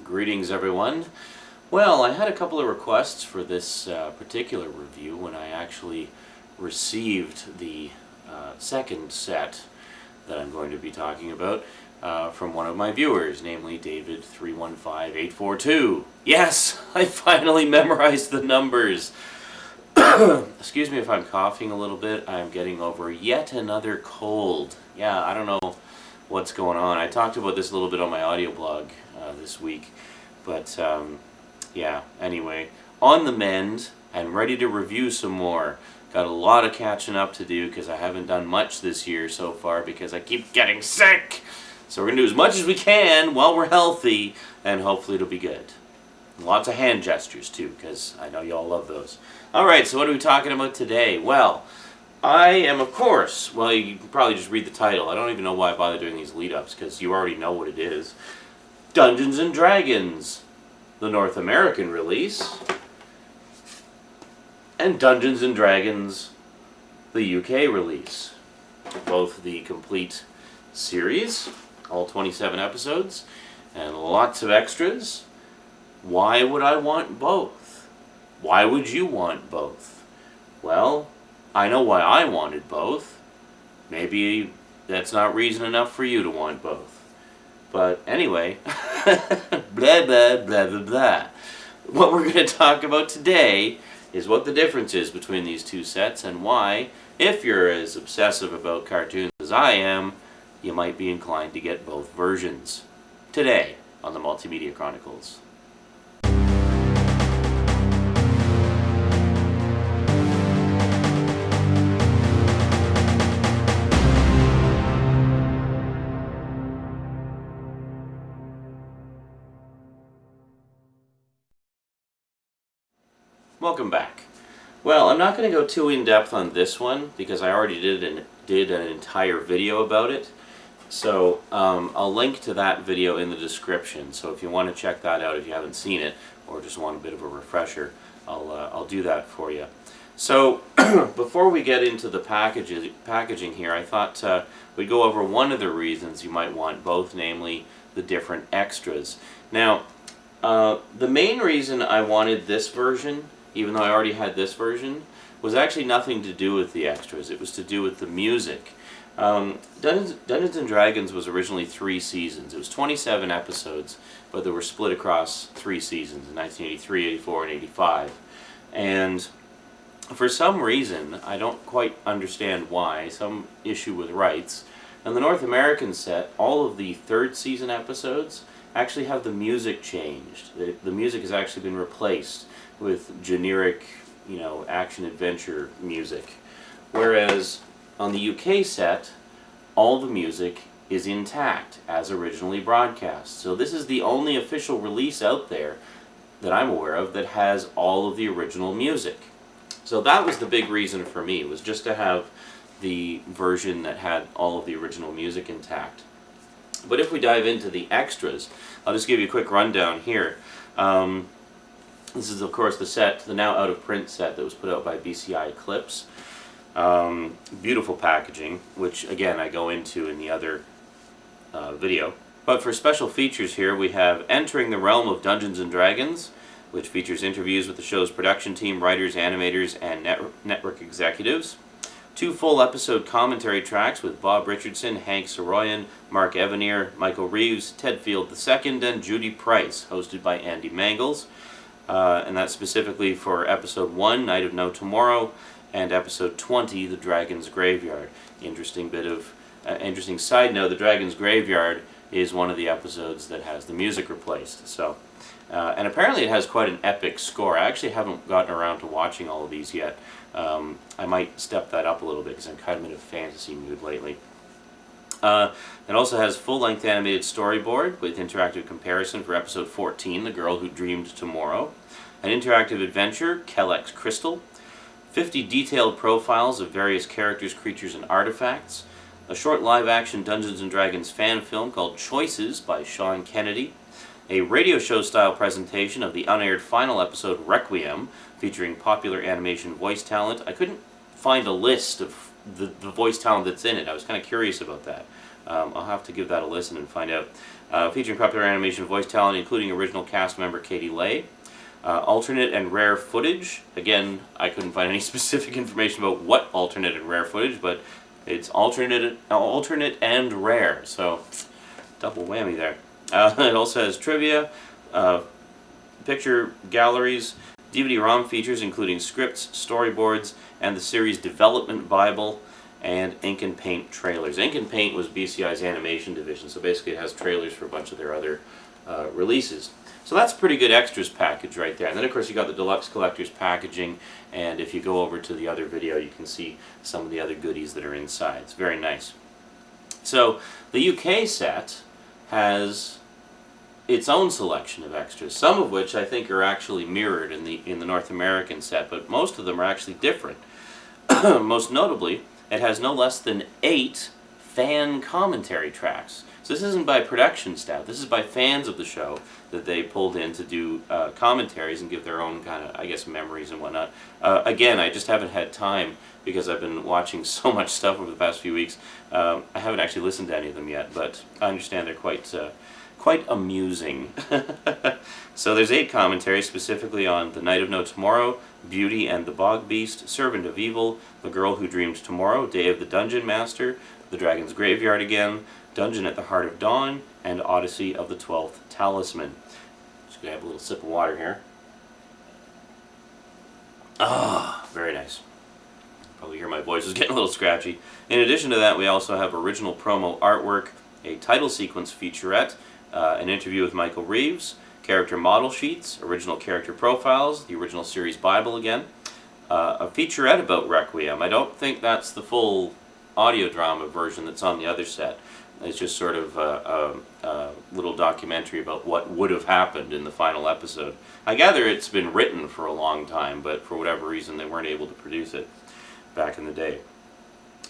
Greetings, everyone. Well, I had a couple of requests for this particular review when I actually received the second set that I'm going to be talking about from one of my viewers, namely David315842. Yes, I finally memorized the numbers. Excuse me if I'm coughing a little bit. I'm getting over yet another cold. Yeah, I don't know what's going on. I talked about this a little bit on my audio blog this week, but yeah, anyway, on the mend and ready to review some more. Got a lot of catching up to do because I haven't done much this year so far because I keep getting sick. So we're going to do as much as we can while we're healthy, and hopefully it'll be good. Lots of hand gestures too, because I know y'all love those. Alright, so what are we talking about today? Well, I am, of course, well, you can probably just read the title. I don't even know why I bother doing these lead-ups, because you already know what it is. Dungeons & Dragons, the North American release, and Dungeons & Dragons, the UK release. Both the complete series, all 27 episodes, and lots of extras. Why would I want both? Why would you want both? Well, I know why I wanted both. Maybe that's not reason enough for you to want both. But anyway, blah, blah, blah, blah, blah. What we're going to talk about today is what the difference is between these two sets and why, if you're as obsessive about cartoons as I am, you might be inclined to get both versions. Today on the Multimedia Chronicles. Welcome back. Well, I'm not going to go too in-depth on this one because I already did an entire video about it. So I'll link to that video in the description. So if you want to check that out if you haven't seen it or just want a bit of a refresher, I'll do that for you. So before we get into the packaging here, I thought we'd go over one of the reasons you might want both, namely the different extras. Now, the main reason I wanted this version, even though I already had this version, was actually nothing to do with the extras. It was to do with the music. Dungeons & Dragons was originally 3 seasons. It was 27 episodes, but they were split across 3 seasons in 1983, 84, and 85. And for some reason, I don't quite understand why, some issue with rights, and the North American set, all of the 3rd season episodes actually have the music changed. The music has actually been replaced with generic, action-adventure music. Whereas on the UK set, all the music is intact as originally broadcast. So this is the only official release out there that I'm aware of that has all of the original music. So that was the big reason for me, was just to have the version that had all of the original music intact. But if we dive into the extras, I'll just give you a quick rundown here. This is, of course, the now out-of-print set that was put out by BCI Eclipse. Beautiful packaging, which, again, I go into in the other video. But for special features here, we have Entering the Realm of Dungeons & Dragons, which features interviews with the show's production team, writers, animators, and network executives. 2 full episode commentary tracks with Bob Richardson, Hank Soroyan, Mark Evanier, Michael Reeves, Ted Field II, and Judy Price, hosted by Andy Mangels. And that's specifically for Episode 1, Night of No Tomorrow, and Episode 20, The Dragon's Graveyard. Interesting side note, The Dragon's Graveyard is one of the episodes that has the music replaced. So, and apparently it has quite an epic score. I actually haven't gotten around to watching all of these yet. I might step that up a little bit because I'm kind of in a fantasy mood lately. It also has full-length animated storyboard with interactive comparison for Episode 14, The Girl Who Dreamed Tomorrow, an interactive adventure, Kellex Crystal, 50 detailed profiles of various characters, creatures, and artifacts, a short live-action Dungeons & Dragons fan film called Choices by Sean Kennedy, a radio show-style presentation of the unaired final episode Requiem, featuring popular animation voice talent. I couldn't find a list of the voice talent that's in it. I was kind of curious about that. I'll have to give that a listen and find out. featuring popular animation voice talent, including original cast member Katie Leigh. Alternate and rare footage. Again, I couldn't find any specific information about what alternate and rare footage, but it's alternate and rare, so double whammy there. It also has trivia, picture galleries, DVD-ROM features including scripts, storyboards, and the series development Bible, and Ink and Paint trailers. Ink and Paint was BCI's animation division, so basically it has trailers for a bunch of their other releases. So that's a pretty good extras package right there. And then of course you got the deluxe collector's packaging, and if you go over to the other video you can see some of the other goodies that are inside. It's very nice. So the UK set has its own selection of extras, some of which I think are actually mirrored in the North American set, but most of them are actually different. Most notably, it has no less than 8 fan commentary tracks. So this isn't by production staff, this is by fans of the show that they pulled in to do commentaries and give their own kind of, I guess, memories and whatnot. Again, I just haven't had time because I've been watching so much stuff over the past few weeks. I haven't actually listened to any of them yet, but I understand they're quite amusing. So there's 8 commentaries specifically on The Night of No Tomorrow, Beauty and the Bog Beast, Servant of Evil, The Girl Who Dreamed Tomorrow, Day of the Dungeon Master, The Dragon's Graveyard Again, Dungeon at the Heart of Dawn, and Odyssey of the 12th Talisman. Just gonna have a little sip of water here. Ah, very nice. Probably hear my voice is getting a little scratchy. In addition to that, we also have original promo artwork, a title sequence featurette, an interview with Michael Reeves, character model sheets, original character profiles, the original series Bible again, a featurette about Requiem. I don't think that's the full audio drama version that's on the other set. It's just sort of a little documentary about what would have happened in the final episode. I gather it's been written for a long time, but for whatever reason they weren't able to produce it back in the day.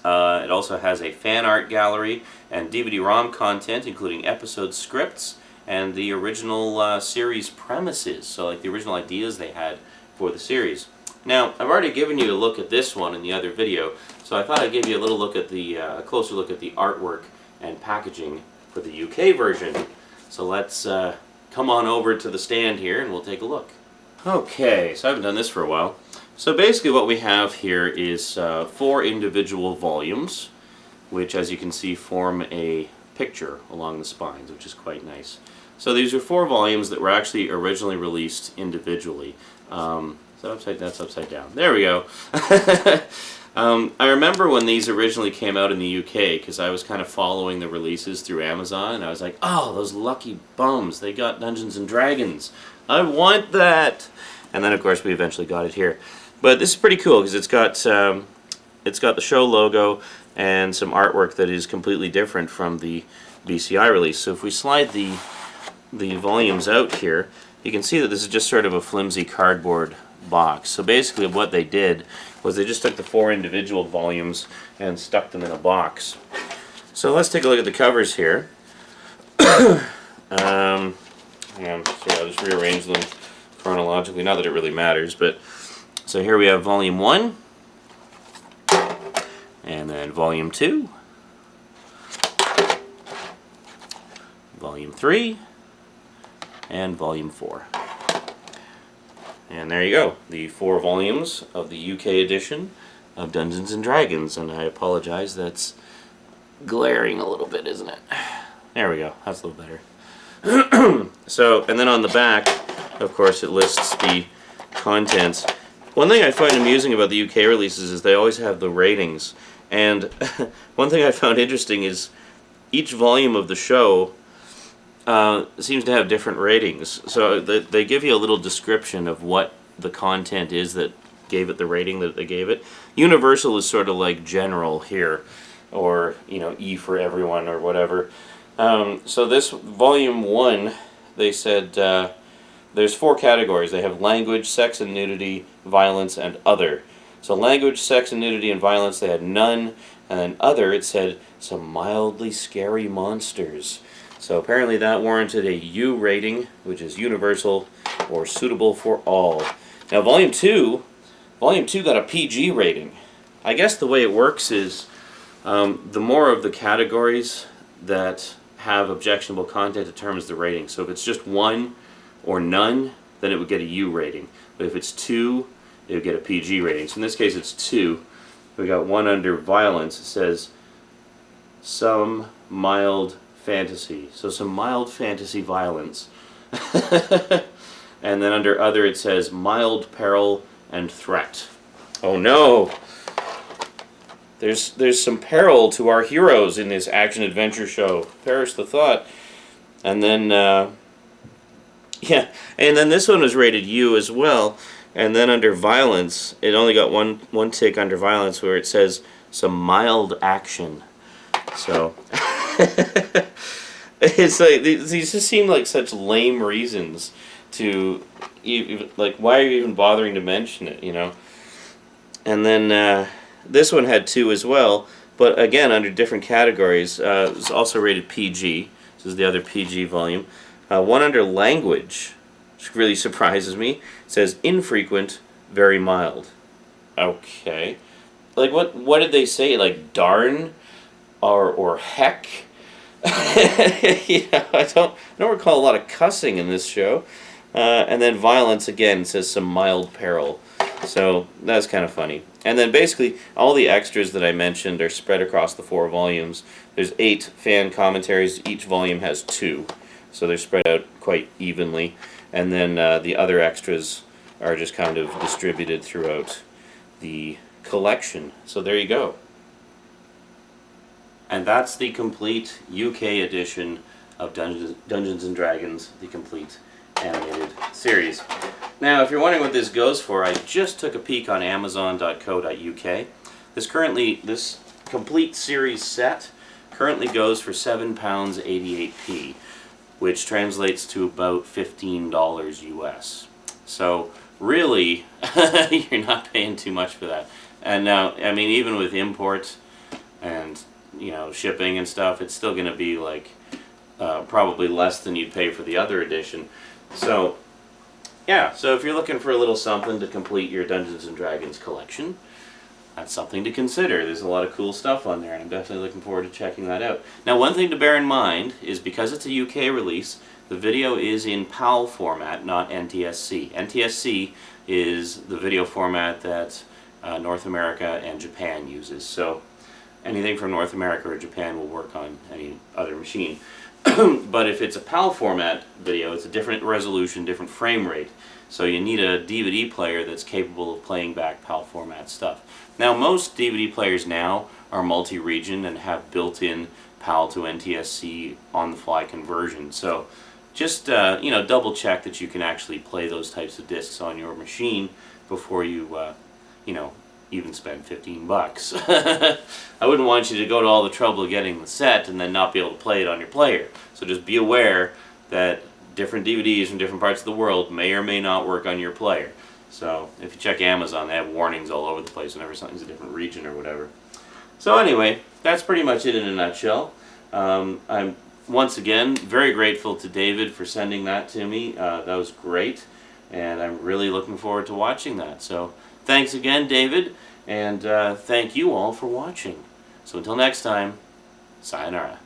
It also has a fan art gallery and DVD-ROM content, including episode scripts and the original series premises, so like the original ideas they had for the series. Now, I've already given you a look at this one in the other video, so I thought I'd give you a little look at a closer look at the artwork and packaging for the UK version. So let's come on over to the stand here and we'll take a look. Okay, so I haven't done this for a while. So basically what we have here is 4 individual volumes, which as you can see form a picture along the spines, which is quite nice. So these are 4 volumes that were actually originally released individually. That's upside down. There we go. I remember when these originally came out in the UK, because I was kind of following the releases through Amazon, and I was like, oh, those lucky bums, they got Dungeons and Dragons. I want that! And then of course we eventually got it here. But this is pretty cool, because it's got the show logo and some artwork that is completely different from the BCI release. So if we slide the volumes out here, you can see that this is just sort of a flimsy cardboard box. So basically what they did was they just took the 4 individual volumes and stuck them in a box. So let's take a look at the covers here. Hang on, sorry, I'll just rearrange them chronologically, not that it really matters, but so here we have volume 1, and then volume 2, volume 3, and volume 4. And there you go, the 4 volumes of the UK edition of Dungeons and Dragons. And I apologize, that's glaring a little bit, isn't it? There we go, that's a little better. So, and then on the back, of course, it lists the contents. One thing I find amusing about the UK releases is they always have the ratings. And one thing I found interesting is each volume of the show seems to have different ratings. So they give you a little description of what the content is that gave it the rating that they gave it. Universal is sort of like general here, or E for everyone or whatever. So this volume 1, they said there's 4 categories. They have language, sex and nudity, violence, and other. So language, sex and nudity, and violence, they had none. And then other, it said some mildly scary monsters. So apparently that warranted a U rating, which is universal or suitable for all. Now volume 2 got a PG rating. I guess the way it works is the more of the categories that have objectionable content determines the rating. So if it's just 1 or none, then it would get a U rating. But if it's 2, it would get a PG rating. So in this case it's 2. We got 1 under violence. It says some mild fantasy. So some mild fantasy violence. And then under other it says mild peril and threat. Oh no! There's some peril to our heroes in this action-adventure show. Perish the thought. And then, yeah, and then this one was rated U as well. And then under violence, it only got one tick under violence where it says some mild action. So, it's like, these just seem like such lame reasons to, like, why are you even bothering to mention it, you know? And then, this one had 2 as well, but again, under different categories. It was also rated PG. This is the other PG volume. 1 under language, which really surprises me. It says infrequent, very mild. Okay. Like, what did they say? Like, darn? Or heck? Yeah, I don't recall a lot of cussing in this show. And then violence, again, says some mild peril. So that's kind of funny. And then basically all the extras that I mentioned are spread across the 4 volumes. There's 8 fan commentaries. Each volume has 2. So they're spread out quite evenly. And then the other extras are just kind of distributed throughout the collection. So there you go. And that's the complete UK edition of Dungeons and Dragons, the complete animated series. Now, if you're wondering what this goes for, I just took a peek on Amazon.co.uk. This complete series set currently goes for £7.88, which translates to about $15 US. So really, you're not paying too much for that. And now, I mean, even with import and, you know, shipping and stuff, it's still going to be like probably less than you'd pay for the other edition. So, yeah, so if you're looking for a little something to complete your Dungeons & Dragons collection, that's something to consider. There's a lot of cool stuff on there, and I'm definitely looking forward to checking that out. Now, one thing to bear in mind is because it's a UK release, the video is in PAL format, not NTSC. NTSC is the video format that North America and Japan uses. So anything from North America or Japan will work on any other machine. But if it's a PAL format video, it's a different resolution, different frame rate. So you need a DVD player that's capable of playing back PAL format stuff. Now, most DVD players now are multi-region and have built-in PAL to NTSC on-the-fly conversion. So just you know, double check that you can actually play those types of discs on your machine before you you know, even spend $15. I wouldn't want you to go to all the trouble of getting the set and then not be able to play it on your player. So just be aware that different DVDs from different parts of the world may or may not work on your player. So if you check Amazon, they have warnings all over the place whenever something's a different region or whatever. So anyway, that's pretty much it in a nutshell. I'm once again very grateful to David for sending that to me. That was great, and I'm really looking forward to watching that. So thanks again, David, and thank you all for watching. So until next time, sayonara.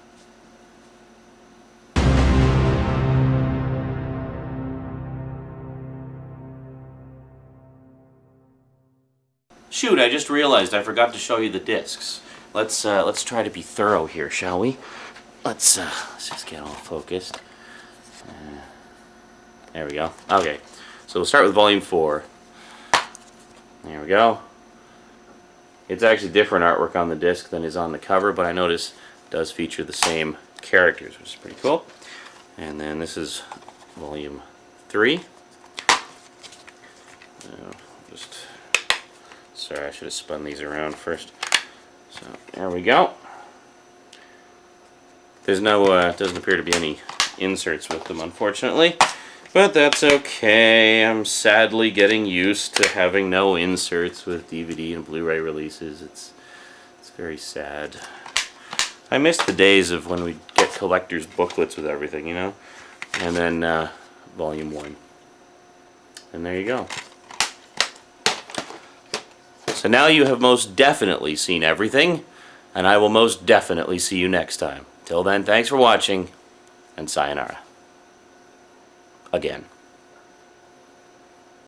Shoot, I just realized I forgot to show you the discs. Let's try to be thorough here, shall we? Let's just get all focused. There we go. Okay, so we'll start with volume 4. There we go. It's actually different artwork on the disc than is on the cover, but I notice it does feature the same characters, which is pretty cool. And then this is volume 3. Sorry, I should have spun these around first. So there we go. There's no, doesn't appear to be any inserts with them, unfortunately. But that's okay. I'm sadly getting used to having no inserts with DVD and Blu-ray releases. It's very sad. I miss the days of when we'd get collector's booklets with everything, you know? And then volume 1. And there you go. So now you have most definitely seen everything, and I will most definitely see you next time. Till then, thanks for watching, and sayonara. Again.